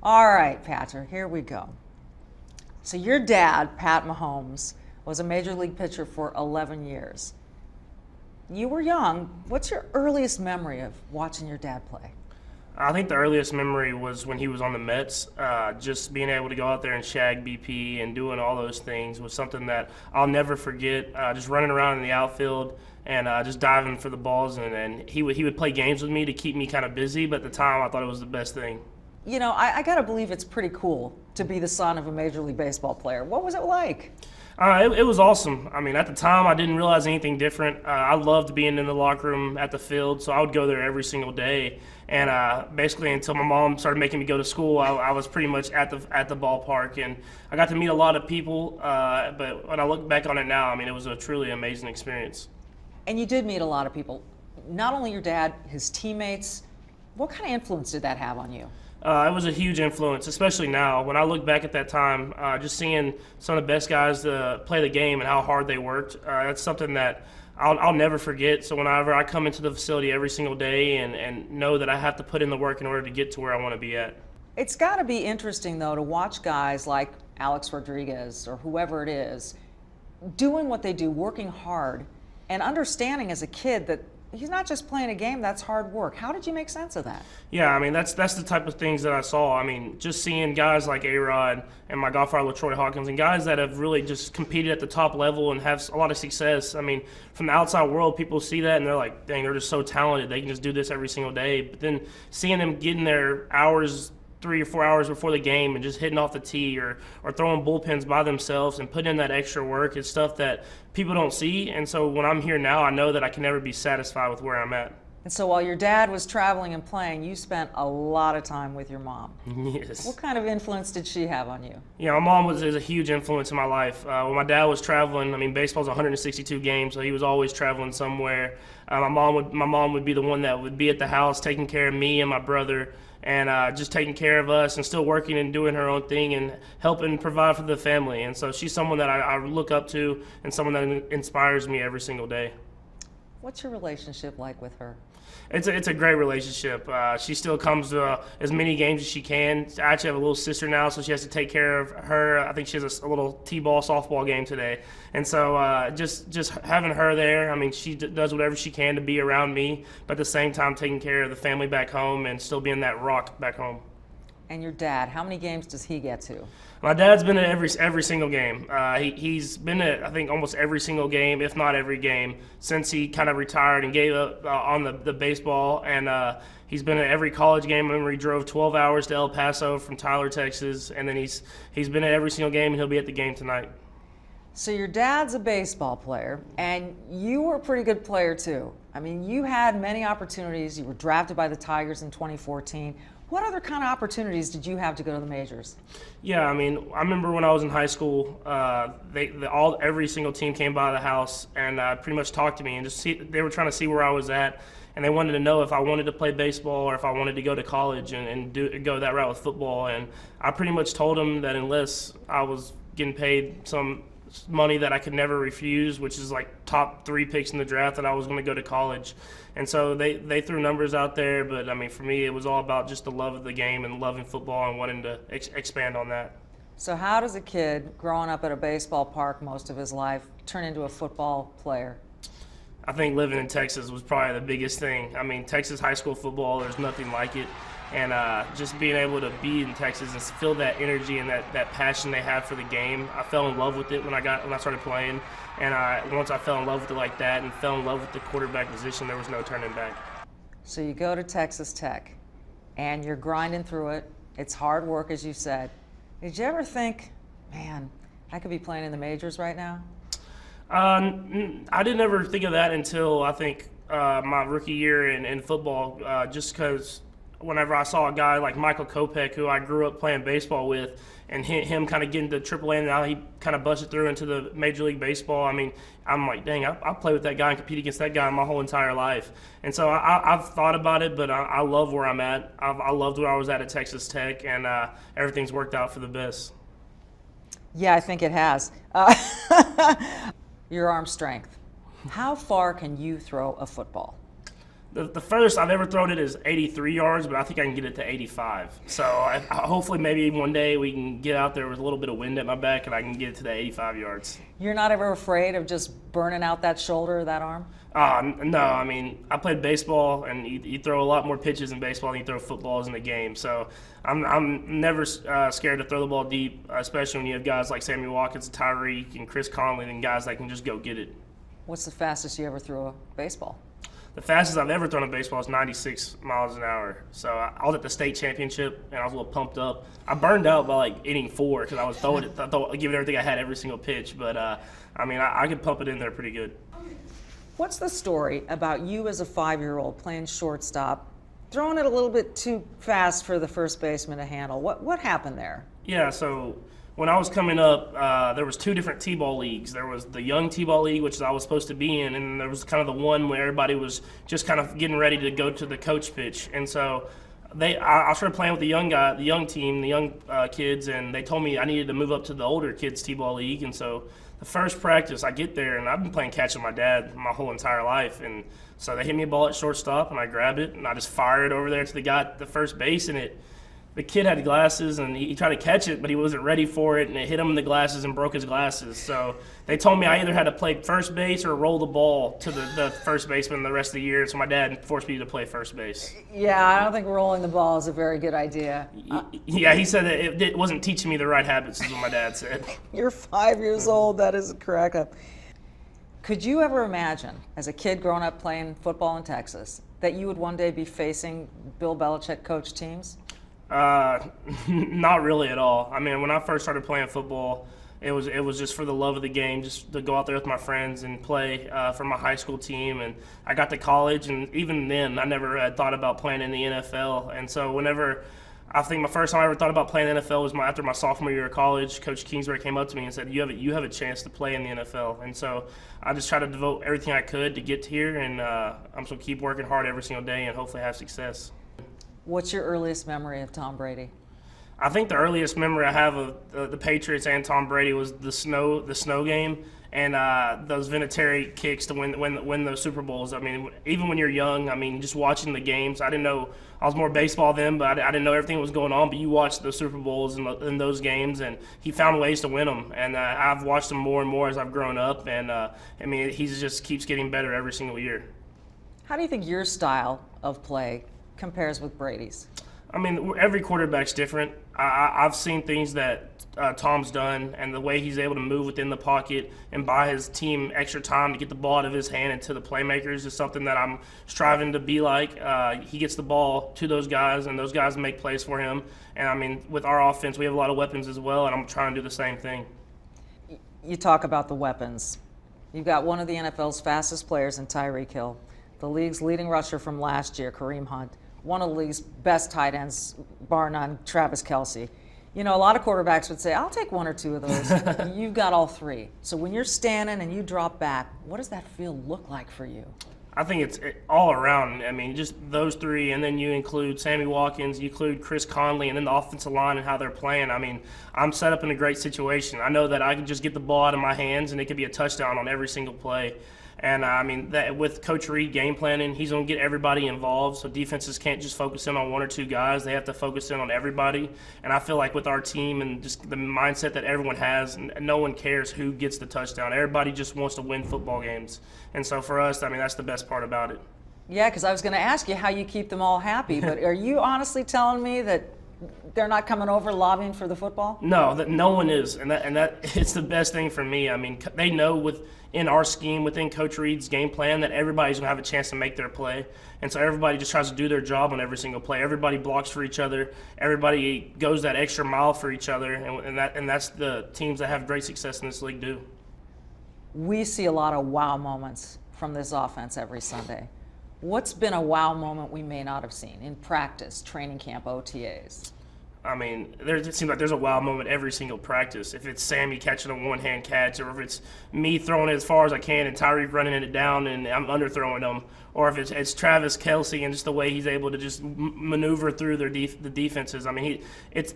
All right, Patrick, here we go. So your dad, Pat Mahomes, was a major league pitcher for 11 years. You were young. What's your earliest memory of watching your dad play? I think the earliest memory was when he was on the Mets. Just being able to go out there and shag BP and doing all those things was something that I'll never forget. Just running around in the outfield and just diving for the balls. And he would play games with me to keep me kind of busy, but at the time I thought it was the best thing. You know, I got to believe it's pretty cool to be the son of a Major League Baseball player. What was it like? It was awesome. I mean, at the time, I didn't realize anything different. I loved being in the locker room at the field, so I would go there every single day. And basically, until my mom started making me go to school, I was pretty much at the ballpark, and I got to meet a lot of people. But when I look back on it now, I mean, it was a truly amazing experience. And you did meet a lot of people. Not only your dad, his teammates. What kind of influence did that have on you? It was a huge influence, especially now. When I look back at that time, just seeing some of the best guys play the game and how hard they worked, that's something that I'll never forget. So whenever I come into the facility every single day and know that I have to put in the work in order to get to where I want to be at. It's got to be interesting, though, to watch guys like Alex Rodriguez or whoever it is doing what they do, working hard, and understanding as a kid that he's not just playing a game, that's hard work. How did you make sense of that? Yeah, I mean, that's the type of things that I saw. I mean, just seeing guys like A-Rod and my godfather LaTroy Hawkins and guys that have really just competed at the top level and have a lot of success. I mean, from the outside world, people see that and they're like, dang, they're just so talented. They can just do this every single day. But then seeing them getting their hours 3 or 4 hours before the game and just hitting off the tee or throwing bullpens by themselves and putting in that extra work is stuff that people don't see. And so when I'm here now, I know that I can never be satisfied with where I'm at. And so while your dad was traveling and playing, you spent a lot of time with your mom. Yes. What kind of influence did she have on you? Yeah, my mom is a huge influence in my life. When my dad was traveling, I mean, baseball's 162 games, so he was always traveling somewhere. My mom would be the one that would be at the house taking care of me and my brother, and just taking care of us and still working and doing her own thing and helping provide for the family. And so she's someone that I look up to and someone that inspires me every single day. What's your relationship like with her? It's a great relationship. She still comes to as many games as she can. I actually have a little sister now, so she has to take care of her. I think she has a little t-ball softball game today. And so just having her there, I mean, she does whatever she can to be around me, but at the same time taking care of the family back home and still being that rock back home. And your dad, how many games does he get to? My dad's been at every single game. He's been at, I think, almost every single game, if not every game, since he kind of retired and gave up on the baseball. And he's been at every college game. I remember he drove 12 hours to El Paso from Tyler, Texas. And then he's been at every single game, and he'll be at the game tonight. So your dad's a baseball player, and you were a pretty good player too. I mean, you had many opportunities. You were drafted by the Tigers in 2014. What other kind of opportunities did you have to go to the majors? Yeah, I mean, I remember when I was in high school, every single team came by the house and pretty much talked to me and they were trying to see where I was at, and they wanted to know if I wanted to play baseball or if I wanted to go to college and go that route with football. And I pretty much told them that unless I was getting paid some money that I could never refuse, which is like top 3 picks in the draft, that I was going to go to college. And so they threw numbers out there, but I mean, for me, it was all about just the love of the game and loving football and wanting to expand on that. So how does a kid growing up at a baseball park most of his life turn into a football player? I think living in Texas was probably the biggest thing. I mean, Texas high school football, there's nothing like it. And just being able to be in Texas and feel that energy and that passion they have for the game, I fell in love with it when I started playing. And once I fell in love with it like that and fell in love with the quarterback position, there was no turning back. So you go to Texas Tech, and you're grinding through it. It's hard work, as you said. Did you ever think, man, I could be playing in the majors right now? I didn't ever think of that until I think my rookie year in football, just because whenever I saw a guy like Michael Kopech, who I grew up playing baseball with, and him kind of getting to AAA, and now he kind of busted through into the Major League Baseball. I mean, I'm like, dang, I play with that guy and compete against that guy my whole entire life. And so I've thought about it, but I love where I'm at. I loved where I was at Texas Tech, and everything's worked out for the best. Yeah, I think it has. Your arm strength. How far can you throw a football? The furthest I've ever thrown it is 83 yards, but I think I can get it to 85. So hopefully maybe one day we can get out there with a little bit of wind at my back and I can get it to the 85 yards. You're not ever afraid of just burning out that shoulder or that arm? No, I mean, I played baseball, and you throw a lot more pitches in baseball than you throw footballs in the game. So I'm never scared to throw the ball deep, especially when you have guys like Sammy Watkins, Tyreek, and Chris Conley, and guys that can just go get it. What's the fastest you ever threw a baseball? The fastest I've ever thrown a baseball is 96 miles an hour. So I was at the state championship, and I was a little pumped up. I burned out by like inning 4 because I was throwing it, giving everything I had every single pitch. But I mean, I could pump it in there pretty good. What's the story about you as a 5-year-old playing shortstop, throwing it a little bit too fast for the first baseman to handle? What happened there? Yeah, so when I was coming up, there was 2 different T-ball leagues. There was the young T-ball league, which I was supposed to be in, and there was kind of the one where everybody was just kind of getting ready to go to the coach pitch. And so I started playing with the young team, the young kids, and they told me I needed to move up to the older kids T-ball league. And so the first practice, I get there, and I've been playing catch with my dad my whole entire life. And so they hit me a ball at shortstop, and I grab it, and I just fire it over there to the guy at the first base, and the kid had glasses, and he tried to catch it, but he wasn't ready for it, and it hit him in the glasses and broke his glasses. So they told me I either had to play first base or roll the ball to the first baseman the rest of the year, so my dad forced me to play first base. Yeah, I don't think rolling the ball is a very good idea. Yeah, he said that it wasn't teaching me the right habits, is what my dad said. You're 5 years old, that is correct. Could you ever imagine, as a kid growing up playing football in Texas, that you would one day be facing Bill Belichick coach teams? Not really at all. I mean, when I first started playing football, it was just for the love of the game, just to go out there with my friends and play for my high school team. And I got to college, and even then, I never had thought about playing in the NFL. And so I think my first time I ever thought about playing in the NFL was after my sophomore year of college. Coach Kingsbury came up to me and said, you have a chance to play in the NFL. And so I just tried to devote everything I could to get here, and I'm just going to keep working hard every single day and hopefully have success. What's your earliest memory of Tom Brady? I think the earliest memory I have of the Patriots and Tom Brady was the snow game and those Vinatieri kicks to win those Super Bowls. I mean, even when you're young, I mean, just watching the games, I didn't know. I was more baseball then, but I didn't know everything that was going on. But you watch the Super Bowls and those games, and he found ways to win them. And I've watched them more and more as I've grown up. And I mean, he just keeps getting better every single year. How do you think your style of play compares with Brady's? I mean, every quarterback's different. I've seen things that Tom's done, and the way he's able to move within the pocket and buy his team extra time to get the ball out of his hand and to the playmakers is something that I'm striving to be like. He gets the ball to those guys, and those guys make plays for him. And, I mean, with our offense, we have a lot of weapons as well, and I'm trying to do the same thing. You talk about the weapons. You've got one of the NFL's fastest players in Tyreek Hill, the league's leading rusher from last year, Kareem Hunt, one of the league's best tight ends, bar none, Travis Kelce. You know, a lot of quarterbacks would say, I'll take one or two of those. You've got all 3. So when you're standing and you drop back, what does that field look like for you? I think it's all around. I mean, just those 3, and then you include Sammy Watkins, you include Chris Conley, and then the offensive line and how they're playing. I mean, I'm set up in a great situation. I know that I can just get the ball out of my hands, and it could be a touchdown on every single play. And, I mean, that with Coach Reed game planning, he's going to get everybody involved, so defenses can't just focus in on 1 or 2 guys. They have to focus in on everybody. And I feel like with our team and just the mindset that everyone has, no one cares who gets the touchdown. Everybody just wants to win football games. And so for us, I mean, that's the best part about it. Yeah, because I was going to ask you how you keep them all happy, but are you honestly telling me that they're not coming over lobbying for the football? No, that no one is, and that it's the best thing for me. I mean, they know within our scheme, within Coach Reed's game plan, that everybody's gonna have a chance to make their play, and so everybody just tries to do their job on every single play. Everybody blocks for each other. Everybody goes that extra mile for each other, and that's the teams that have great success in this league do. We see a lot of wow moments from this offense every Sunday. What's been a wow moment we may not have seen in practice, training camp, OTAs? I mean, it seems like there's a wow moment every single practice. If it's Sammy catching a one-hand catch, or if it's me throwing it as far as I can and Tyreek running it down and I'm underthrowing them, or if it's Travis Kelce and just the way he's able to just maneuver through the defenses. I mean,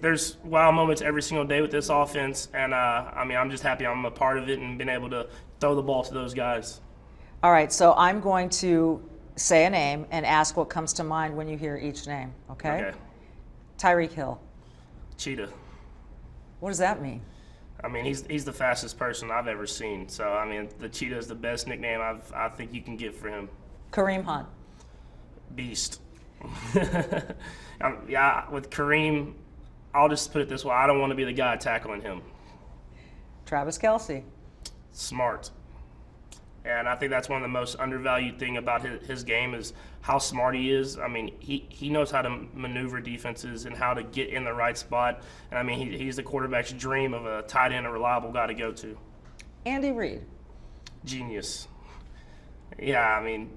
there's wow moments every single day with this offense, and I mean, I'm just happy I'm a part of it and been able to throw the ball to those guys. All right, so I'm going to say a name and ask what comes to mind when you hear each name, okay? Okay. Tyreek Hill. Cheetah. What does that mean? I mean, he's the fastest person I've ever seen. So, I mean, the Cheetah is the best nickname I think you can get for him. Kareem Hunt. Beast. Yeah, with Kareem, I'll just put it this way. I don't want to be the guy tackling him. Travis Kelce. Smart. And I think that's one of the most undervalued thing about his game is how smart he is. I mean, he knows how to maneuver defenses and how to get in the right spot. And I mean, he's the quarterback's dream of a tight end, a reliable guy to go to. Andy Reid. Genius. Yeah, I mean,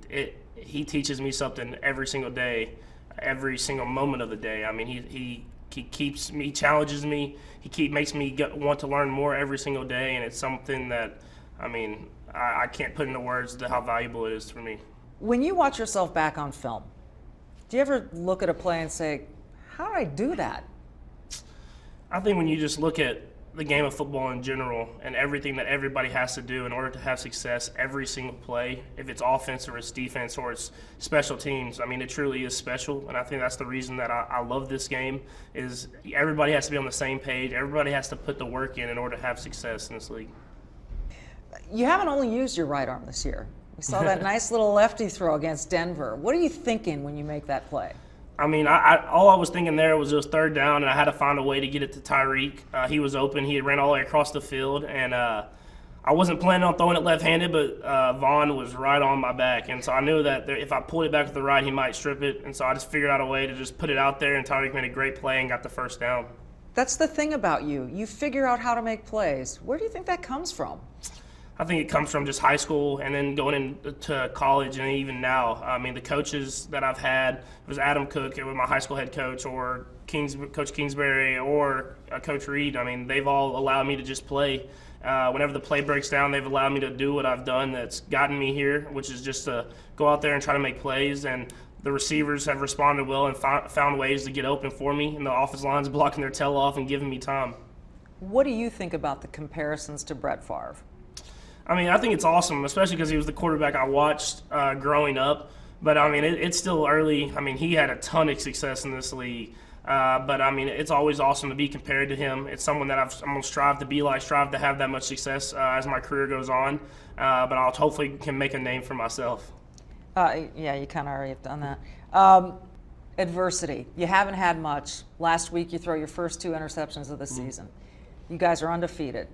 he teaches me something every single day, every single moment of the day. I mean, he keeps me, challenges me. He makes me want to learn more every single day, and it's something that, I mean, I can't put into words how valuable it is for me. When you watch yourself back on film, do you ever look at a play and say, how did I do that? I think when you just look at the game of football in general and everything that everybody has to do in order to have success every single play, if it's offense or it's defense or it's special teams, I mean, it truly is special. And I think that's the reason that I love this game is everybody has to be on the same page. Everybody has to put the work in order to have success in this league. You haven't only used your right arm this year. We saw that nice little lefty throw against Denver. What are you thinking when you make that play? I mean, all I was thinking there was just third down, and I had to find a way to get it to Tyreek. He was open. He had ran all the way across the field, and I wasn't planning on throwing it left-handed, but Vaughn was right on my back. And so I knew that if I pulled it back to the right, he might strip it. And so I just figured out a way to just put it out there, and Tyreek made a great play and got the first down. That's the thing about you. You figure out how to make plays. Where do you think that comes from? I think it comes from just high school and then going into college and even now. I mean, the coaches that I've had, it was Adam Cook, it was my high school head coach, or Coach Kingsbury, or Coach Reed. I mean, they've all allowed me to just play. Whenever the play breaks down, they've allowed me to do what I've done that's gotten me here, which is just to go out there and try to make plays. And the receivers have responded well and found ways to get open for me, and the offensive line's blocking their tail off and giving me time. What do you think about the comparisons to Brett Favre? I mean, I think it's awesome, especially because he was the quarterback I watched growing up. But, I mean, it's still early. I mean, he had a ton of success in this league. But, I mean, it's always awesome to be compared to him. It's someone that I'm going to strive to be like, strive to have that much success as my career goes on. But I'll hopefully can make a name for myself. Yeah, you kind of already have done that. Adversity. You haven't had much. Last week you throw your first 2 interceptions of the season. You guys are undefeated.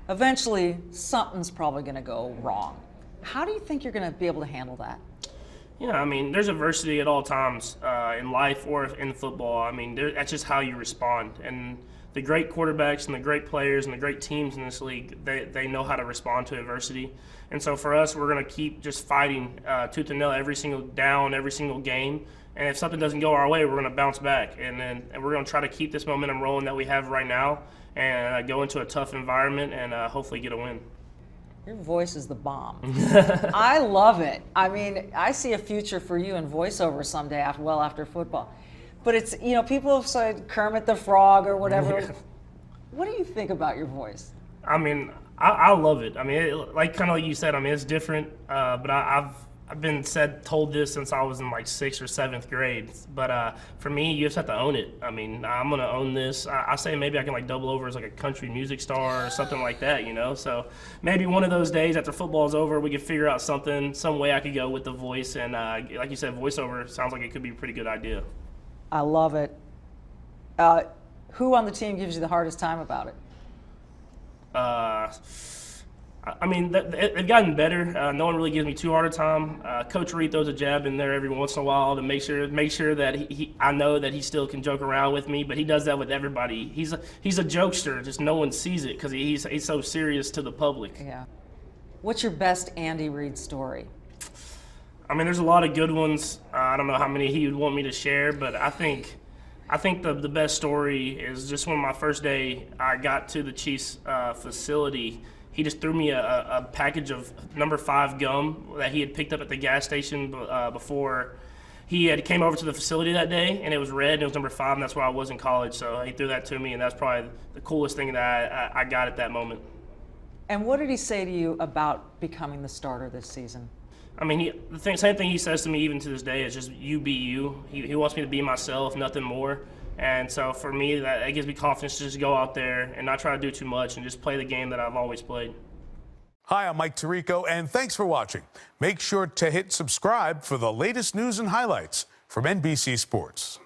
Eventually, something's probably going to go wrong. How do you think you're going to be able to handle that? Yeah, I mean, there's adversity at all times in life or in football. I mean, that's just how you respond. And the great quarterbacks and the great players and the great teams in this league, they know how to respond to adversity. And so for us, we're going to keep just fighting tooth and nail every single down, every single game. And if something doesn't go our way, we're going to bounce back. And we're going to try to keep this momentum rolling that we have right now and go into a tough environment and hopefully get a win. Your voice is the bomb. I love it. I mean, I see a future for you in voiceover someday after football. But it's, people have said Kermit the Frog or whatever. What do you think about your voice? I mean, I love it. I mean, like you said, I mean, it's different, but I've been told this since I was in like 6th or 7th grade. But for me, you just have to own it. I mean, I'm going to own this. I say maybe I can like double over as like a country music star or something like that, So maybe one of those days after football's over, we could figure out some way I could go with the voice. And like you said, voiceover sounds like it could be a pretty good idea. I love it. Who on the team gives you the hardest time about it? I mean, they've gotten better. No one really gives me too hard a time. Coach Reed throws a jab in there every once in a while to make sure that I know that he still can joke around with me, but he does that with everybody. He's a jokester, just no one sees it because he's so serious to the public. Yeah. What's your best Andy Reid story? I mean, there's a lot of good ones. I don't know how many he would want me to share, but I think the best story is just when my first day I got to the Chiefs facility. He just threw me a package of number 5 gum that he had picked up at the gas station before he had came over to the facility that day, and it was red, and it was number 5, and that's where I was in college. So he threw that to me, and that's probably the coolest thing that I got at that moment. And what did he say to you about becoming the starter this season? I mean, same thing he says to me even to this day is just you be you. He wants me to be myself, nothing more. And so for me, that gives me confidence to just go out there and not try to do too much and just play the game that I've always played. Hi, I'm Mike Tirico, and thanks for watching. Make sure to hit subscribe for the latest news and highlights from NBC Sports.